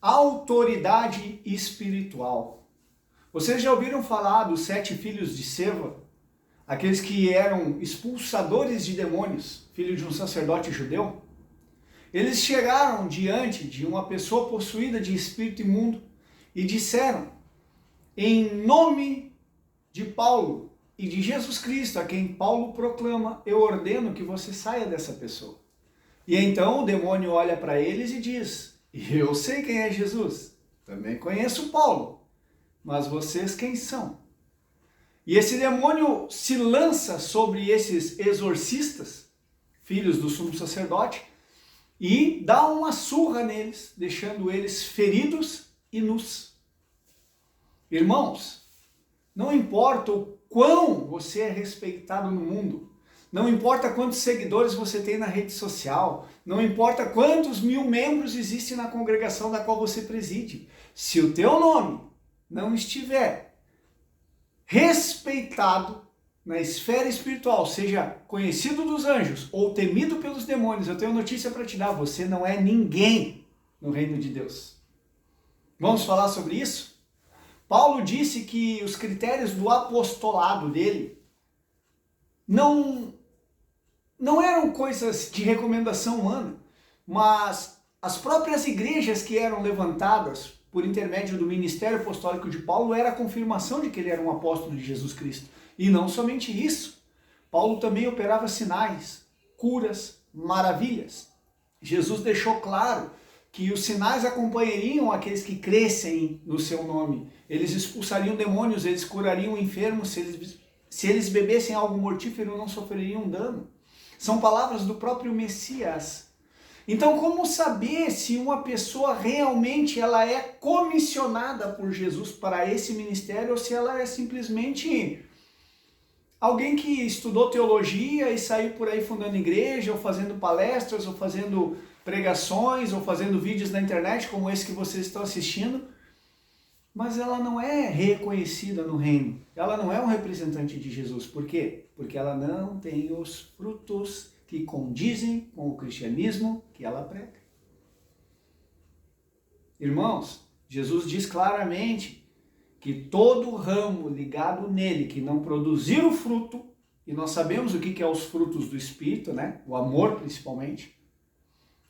autoridade espiritual. Vocês já ouviram falar dos 7 filhos de Seva? Aqueles que eram expulsadores de demônios, filho de um sacerdote judeu? Eles chegaram diante de uma pessoa possuída de espírito imundo e disseram: em nome de Paulo e de Jesus Cristo, a quem Paulo proclama, eu ordeno que você saia dessa pessoa. E então o demônio olha para eles e diz: eu sei quem é Jesus, também conheço Paulo, mas vocês quem são? E esse demônio se lança sobre esses exorcistas, filhos do sumo sacerdote, e dá uma surra neles, deixando eles feridos e nus. Irmãos, não importa o quão você é respeitado no mundo, não importa quantos seguidores você tem na rede social, não importa quantos 1000 membros existem na congregação da qual você preside, se o teu nome não estiver respeitado na esfera espiritual, seja conhecido dos anjos ou temido pelos demônios, eu tenho notícia para te dar: você não é ninguém no reino de Deus. Vamos falar sobre isso? Paulo disse que os critérios do apostolado dele não eram coisas de recomendação humana, mas as próprias igrejas que eram levantadas por intermédio do ministério apostólico de Paulo era a confirmação de que ele era um apóstolo de Jesus Cristo. E não somente isso, Paulo também operava sinais, curas, maravilhas. Jesus deixou claro que os sinais acompanhariam aqueles que crescem no seu nome. Eles expulsariam demônios, eles curariam enfermos, se eles bebessem algo mortífero não sofreriam dano. São palavras do próprio Messias. Então, como saber se uma pessoa realmente ela é comissionada por Jesus para esse ministério ou se ela é simplesmente alguém que estudou teologia e saiu por aí fundando igreja, ou fazendo palestras, ou fazendo pregações, ou fazendo vídeos na internet como esse que vocês estão assistindo, mas ela não é reconhecida no reino. Ela não é um representante de Jesus. Por quê? Porque ela não tem os frutos que condizem com o cristianismo que ela prega. Irmãos, Jesus diz claramente que todo ramo ligado nele que não produzir o fruto, e nós sabemos o que é os frutos do Espírito, né? O amor principalmente,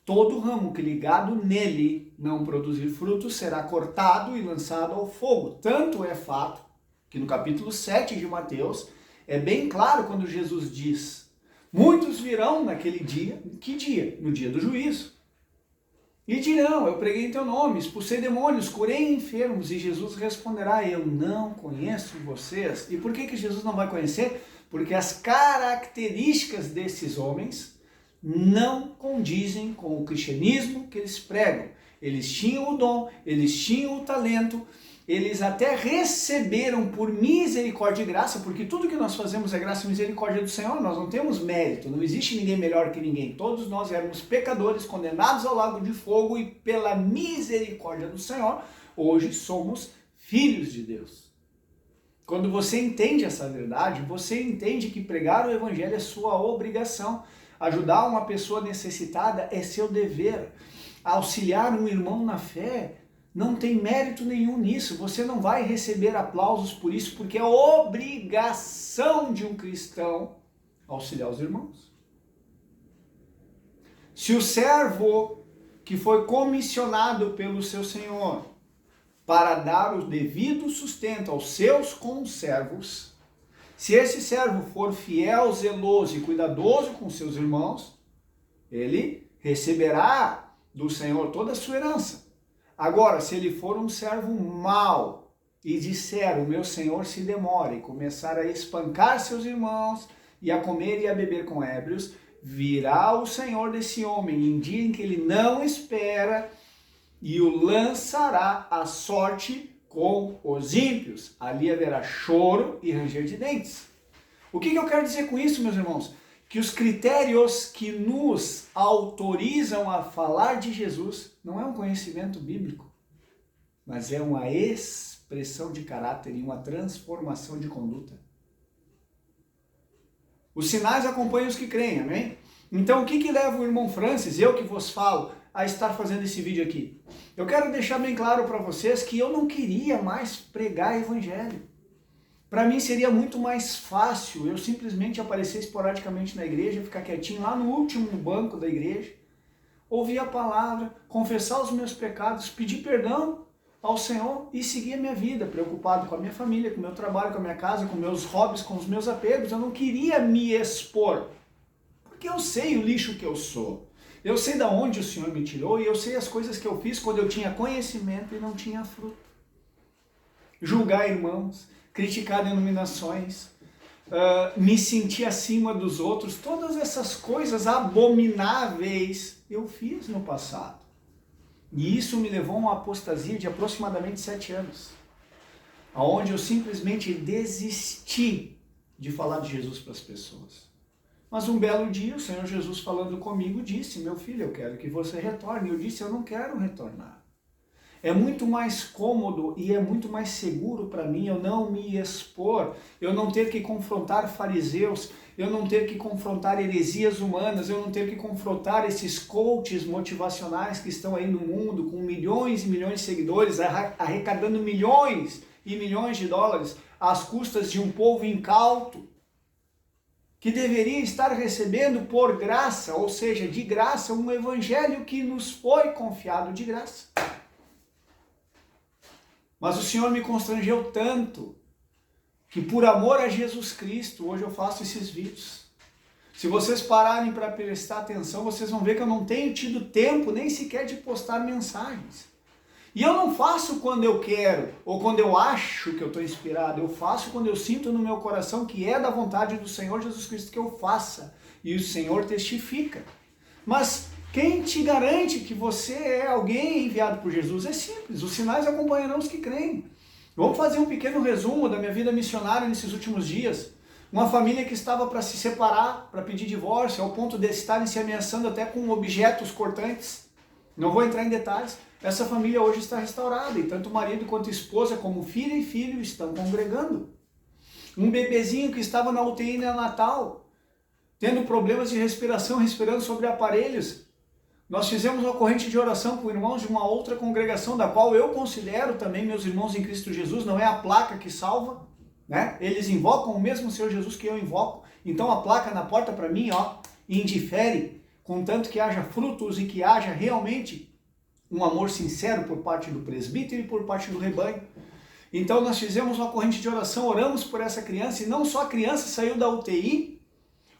todo ramo que ligado nele não produzir fruto será cortado e lançado ao fogo. Tanto é fato que no capítulo 7 de Mateus é bem claro quando Jesus diz: muitos virão naquele dia. Que dia? No dia do juízo. E dirão: eu preguei em teu nome, expulsei demônios, curei enfermos. E Jesus responderá: eu não conheço vocês. E por que Jesus não vai conhecer? Porque as características desses homens não condizem com o cristianismo que eles pregam. Eles tinham o dom, eles tinham o talento, eles até receberam por misericórdia e graça, porque tudo que nós fazemos é graça e misericórdia do Senhor, nós não temos mérito, não existe ninguém melhor que ninguém. Todos nós éramos pecadores, condenados ao lago de fogo, e pela misericórdia do Senhor, hoje somos filhos de Deus. Quando você entende essa verdade, você entende que pregar o evangelho é sua obrigação. Ajudar uma pessoa necessitada é seu dever. Auxiliar um irmão na fé não tem mérito nenhum nisso. Você não vai receber aplausos por isso, porque é obrigação de um cristão auxiliar os irmãos. Se o servo que foi comissionado pelo seu senhor para dar o devido sustento aos seus conservos, se esse servo for fiel, zeloso e cuidadoso com seus irmãos, ele receberá do Senhor toda a sua herança. Agora, se ele for um servo mau e disser: o meu senhor se demora, e começar a espancar seus irmãos e a comer e a beber com ébrios, virá o senhor desse homem em dia em que ele não espera e o lançará à sorte com os ímpios. Ali haverá choro e ranger de dentes. O que eu quero dizer com isso, meus irmãos? Que os critérios que nos autorizam a falar de Jesus não é um conhecimento bíblico, mas é uma expressão de caráter e uma transformação de conduta. Os sinais acompanham os que creem, amém? Então o que leva o irmão Francis, eu que vos falo, a estar fazendo esse vídeo aqui? Eu quero deixar bem claro para vocês que eu não queria mais pregar evangelho. Para mim seria muito mais fácil eu simplesmente aparecer esporadicamente na igreja, ficar quietinho lá no último banco da igreja, ouvir a palavra, confessar os meus pecados, pedir perdão ao Senhor e seguir a minha vida, preocupado com a minha família, com o meu trabalho, com a minha casa, com meus hobbies, com os meus apegos. Eu não queria me expor, porque eu sei o lixo que eu sou. Eu sei de onde o Senhor me tirou e eu sei as coisas que eu fiz quando eu tinha conhecimento e não tinha fruto. Julgar irmãos, criticar denominações, me sentir acima dos outros, todas essas coisas abomináveis eu fiz no passado. E isso me levou a uma apostasia de aproximadamente 7 anos, onde eu simplesmente desisti de falar de Jesus para as pessoas. Mas um belo dia, o Senhor Jesus falando comigo disse: meu filho, eu quero que você retorne. Eu disse: eu não quero retornar. É muito mais cômodo e é muito mais seguro para mim eu não me expor, eu não ter que confrontar fariseus, eu não ter que confrontar heresias humanas, eu não ter que confrontar esses coaches motivacionais que estão aí no mundo com milhões e milhões de seguidores, arrecadando milhões e milhões de dólares às custas de um povo incauto, que deveria estar recebendo por graça, ou seja, de graça, um evangelho que nos foi confiado de graça. Mas o Senhor me constrangeu tanto que por amor a Jesus Cristo, hoje eu faço esses vídeos. Se vocês pararem para prestar atenção, vocês vão ver que eu não tenho tido tempo nem sequer de postar mensagens. E eu não faço quando eu quero, ou quando eu acho que eu estou inspirado. Eu faço quando eu sinto no meu coração que é da vontade do Senhor Jesus Cristo que eu faça. E o Senhor testifica. Mas quem te garante que você é alguém enviado por Jesus? É simples, os sinais acompanharão os que creem. Vamos fazer um pequeno resumo da minha vida missionária nesses últimos dias. Uma família que estava para se separar, para pedir divórcio, ao ponto de estarem se ameaçando até com objetos cortantes. Não vou entrar em detalhes. Essa família hoje está restaurada e tanto o marido quanto a esposa, como filha e filho, estão congregando. Um bebezinho que estava na UTI neonatal, tendo problemas de respiração, respirando sobre aparelhos. Nós fizemos uma corrente de oração com irmãos de uma outra congregação, da qual eu considero também meus irmãos em Cristo Jesus. Não é a placa que salva, né? Eles invocam o mesmo Senhor Jesus que eu invoco. Então a placa na porta para mim, indifere, contanto que haja frutos e que haja realmente um amor sincero por parte do presbítero e por parte do rebanho. Então nós fizemos uma corrente de oração, oramos por essa criança, e não só a criança saiu da UTI,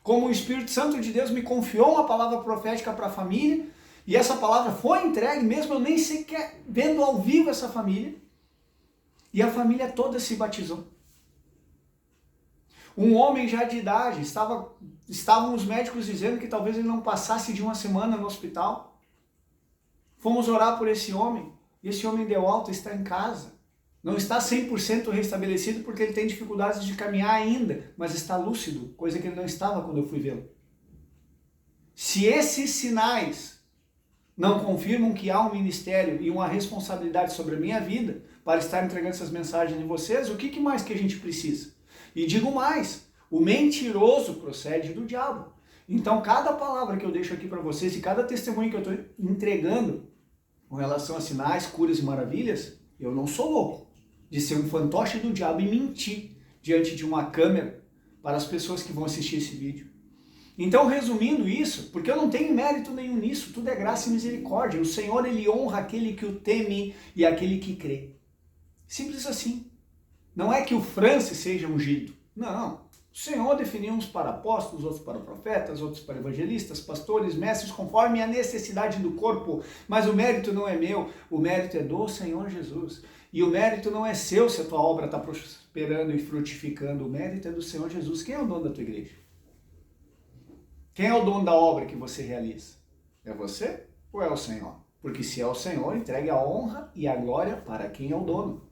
como o Espírito Santo de Deus me confiou uma palavra profética para a família, e essa palavra foi entregue, mesmo eu nem sequer vendo ao vivo essa família, e a família toda se batizou. Um homem já de idade, estavam os médicos dizendo que talvez ele não passasse de uma semana no hospital. Fomos orar por esse homem, e esse homem deu alta, está em casa. Não está 100% restabelecido porque ele tem dificuldades de caminhar ainda, mas está lúcido, coisa que ele não estava quando eu fui vê-lo. Se esses sinais não confirmam que há um ministério e uma responsabilidade sobre a minha vida para estar entregando essas mensagens de vocês, o que mais que a gente precisa? E digo mais, o mentiroso procede do diabo. Então cada palavra que eu deixo aqui para vocês e cada testemunho que eu estou entregando com relação a sinais, curas e maravilhas, eu não sou louco de ser um fantoche do diabo e mentir diante de uma câmera para as pessoas que vão assistir esse vídeo. Então, resumindo isso, porque eu não tenho mérito nenhum nisso, tudo é graça e misericórdia. O Senhor, Ele honra aquele que o teme e aquele que crê. Simples assim. Não é que o Francis seja ungido. Não. O Senhor definiu uns para apóstolos, outros para profetas, outros para evangelistas, pastores, mestres, conforme a necessidade do corpo. Mas o mérito não é meu, o mérito é do Senhor Jesus. E o mérito não é seu se a tua obra está prosperando e frutificando. O mérito é do Senhor Jesus. Quem é o dono da tua igreja? Quem é o dono da obra que você realiza? É você ou é o Senhor? Porque se é o Senhor, entregue a honra e a glória para quem é o dono.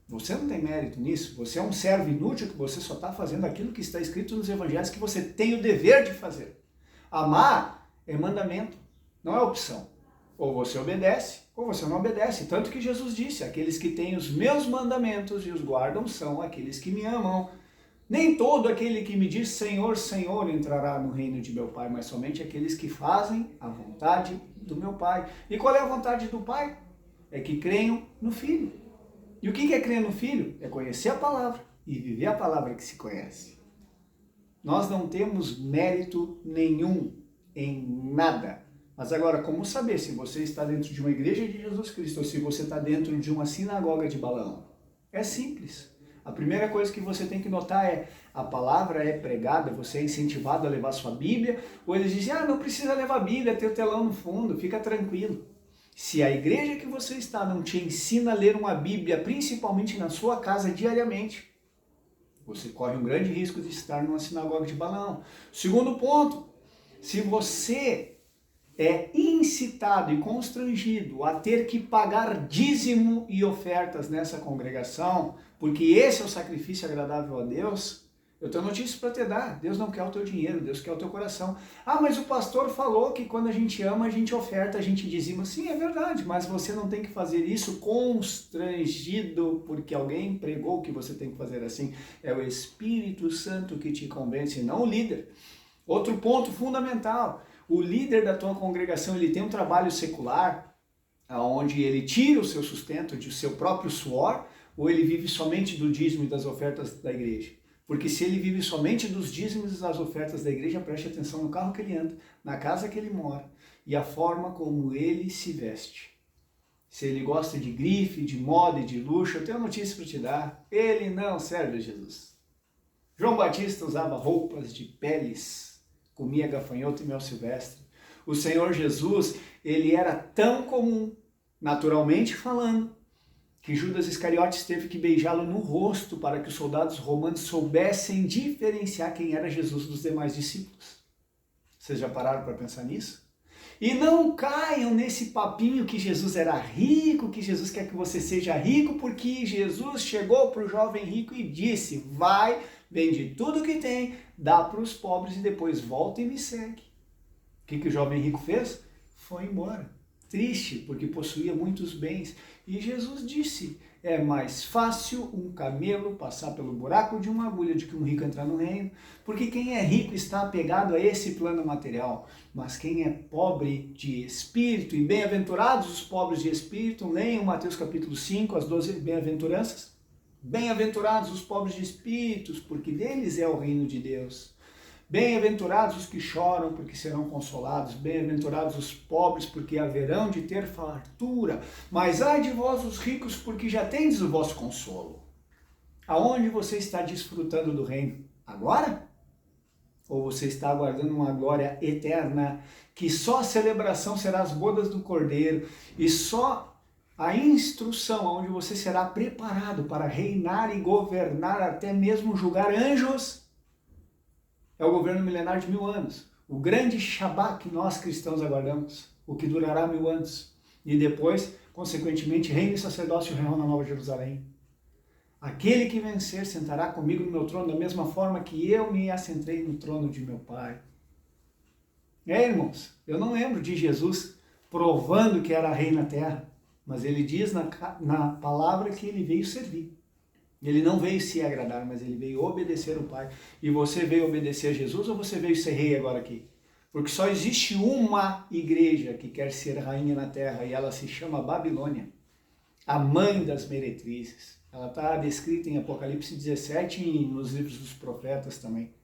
Você não tem mérito nisso, você é um servo inútil que você só está fazendo aquilo que está escrito nos evangelhos que você tem o dever de fazer. Amar é mandamento, não é opção. Ou você obedece, ou você não obedece. Tanto que Jesus disse, aqueles que têm os meus mandamentos e os guardam são aqueles que me amam. Nem todo aquele que me diz Senhor, Senhor entrará no reino de meu Pai, mas somente aqueles que fazem a vontade do meu Pai. E qual é a vontade do Pai? É que creiam no Filho. E o que é crer no Filho? É conhecer a palavra e viver a palavra que se conhece. Nós não temos mérito nenhum em nada. Mas agora, como saber se você está dentro de uma igreja de Jesus Cristo ou se você está dentro de uma sinagoga de Balaão? É simples. A primeira coisa que você tem que notar é: a palavra é pregada, você é incentivado a levar sua Bíblia, ou eles dizem, não precisa levar a Bíblia, tem o telão no fundo, fica tranquilo. Se a igreja que você está não te ensina a ler uma Bíblia, principalmente na sua casa diariamente, você corre um grande risco de estar numa sinagoga de Balaão. Segundo ponto, se você é incitado e constrangido a ter que pagar dízimo e ofertas nessa congregação, porque esse é o sacrifício agradável a Deus, eu tenho notícia para te dar: Deus não quer o teu dinheiro, Deus quer o teu coração. Mas o pastor falou que quando a gente ama, a gente oferta, a gente dizima. Sim, é verdade, mas você não tem que fazer isso constrangido porque alguém pregou que você tem que fazer assim. É o Espírito Santo que te convence, não o líder. Outro ponto fundamental: o líder da tua congregação, ele tem um trabalho secular, onde ele tira o seu sustento do seu próprio suor, ou ele vive somente do dízimo e das ofertas da igreja? Porque se ele vive somente dos dízimos e das ofertas da igreja, preste atenção no carro que ele anda, na casa que ele mora e a forma como ele se veste. Se ele gosta de grife, de moda e de luxo, eu tenho uma notícia para te dar: ele não serve a Jesus. João Batista usava roupas de peles, comia gafanhoto e mel silvestre. O Senhor Jesus, ele era tão comum, naturalmente falando, que Judas Iscariotes teve que beijá-lo no rosto para que os soldados romanos soubessem diferenciar quem era Jesus dos demais discípulos. Vocês já pararam para pensar nisso? E não caiam nesse papinho que Jesus era rico, que Jesus quer que você seja rico, porque Jesus chegou para o jovem rico e disse: vai, vende tudo que tem, dá para os pobres e depois volta e me segue. O que o jovem rico fez? Foi embora. Triste, porque possuía muitos bens. E Jesus disse: é mais fácil um camelo passar pelo buraco de uma agulha do que um rico entrar no reino. Porque quem é rico está apegado a esse plano material. Mas quem é pobre de espírito, e bem-aventurados os pobres de espírito, leiam Mateus capítulo 5, as 12 bem-aventuranças. Bem-aventurados os pobres de espíritos, porque deles é o reino de Deus. Bem-aventurados os que choram, porque serão consolados. Bem-aventurados os pobres, porque haverão de ter fartura. Mas ai de vós os ricos, porque já tendes o vosso consolo. Aonde você está desfrutando do reino? Agora? Ou você está aguardando uma glória eterna, que só a celebração será as bodas do Cordeiro, e só a instrução, onde você será preparado para reinar e governar, até mesmo julgar anjos, é o governo milenar de 1000 anos. O grande Shabat que nós cristãos aguardamos, o que durará 1000 anos. E depois, consequentemente, reino e sacerdócio real na Nova Jerusalém. Aquele que vencer sentará comigo no meu trono, da mesma forma que eu me assentei no trono de meu Pai. Irmãos, eu não lembro de Jesus provando que era rei na terra, mas ele diz na palavra que ele veio servir. Ele não veio se agradar, mas ele veio obedecer o Pai. E você veio obedecer a Jesus ou você veio ser rei agora aqui? Porque só existe uma igreja que quer ser rainha na terra e ela se chama Babilônia, a mãe das meretrizes. Ela está descrita em Apocalipse 17 e nos livros dos profetas também.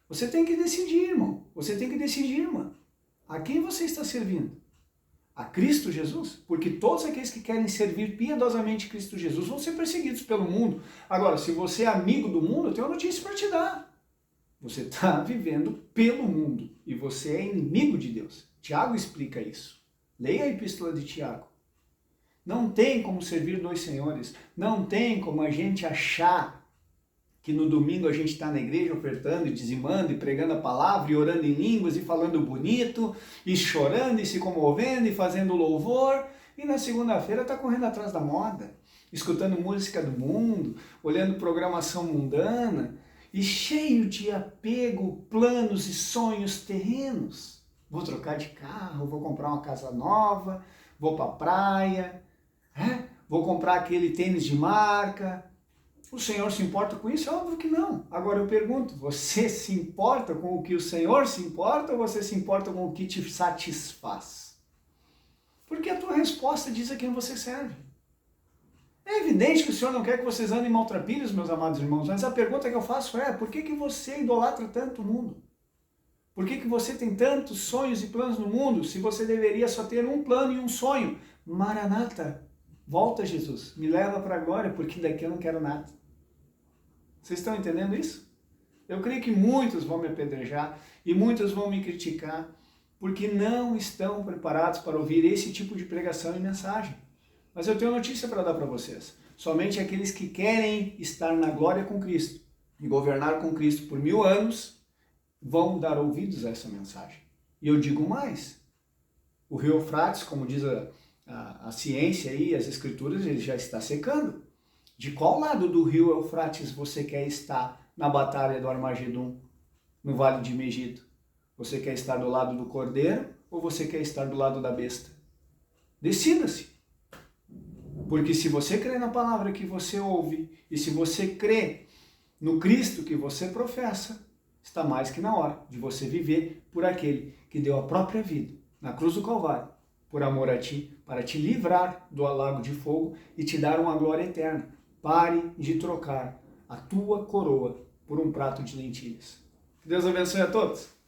Você tem que decidir, irmão. Você tem que decidir, irmã. A quem você está servindo? A Cristo Jesus? Porque todos aqueles que querem servir piedosamente Cristo Jesus vão ser perseguidos pelo mundo. Agora, se você é amigo do mundo, eu tenho uma notícia para te dar. Você está vivendo pelo mundo e você é inimigo de Deus. Tiago explica isso. Leia a epístola de Tiago. Não tem como servir dois senhores. Não tem como a gente achar que no domingo a gente está na igreja ofertando e dizimando e pregando a palavra e orando em línguas e falando bonito e chorando e se comovendo e fazendo louvor, e na segunda-feira está correndo atrás da moda, escutando música do mundo, olhando programação mundana e cheio de apego, planos e sonhos terrenos. Vou trocar de carro, vou comprar uma casa nova, vou para a praia, vou comprar aquele tênis de marca. O Senhor se importa com isso? É óbvio que não. Agora eu pergunto, você se importa com o que o Senhor se importa ou você se importa com o que te satisfaz? Porque a tua resposta diz a quem você serve. É evidente que o Senhor não quer que vocês andem maltrapilhos, meus amados irmãos, mas a pergunta que eu faço é, por que você idolatra tanto o mundo? Por que você tem tantos sonhos e planos no mundo, se você deveria só ter um plano e um sonho? Maranata, volta Jesus, me leva para a glória, porque daqui eu não quero nada. Vocês estão entendendo isso? Eu creio que muitos vão me apedrejar e muitos vão me criticar, porque não estão preparados para ouvir esse tipo de pregação e mensagem. Mas eu tenho notícia para dar para vocês. Somente aqueles que querem estar na glória com Cristo e governar com Cristo por 1000 anos vão dar ouvidos a essa mensagem. E eu digo mais, o rio Eufrates, como diz a ciência e as escrituras, ele já está secando. De qual lado do rio Eufrates você quer estar na batalha do Armagedon, no vale de Megiddo? Você quer estar do lado do cordeiro ou você quer estar do lado da besta? Decida-se. Porque se você crê na palavra que você ouve e se você crê no Cristo que você professa, está mais que na hora de você viver por aquele que deu a própria vida na cruz do Calvário, por amor a ti, para te livrar do lago de fogo e te dar uma glória eterna. Pare de trocar a tua coroa por um prato de lentilhas. Que Deus abençoe a todos.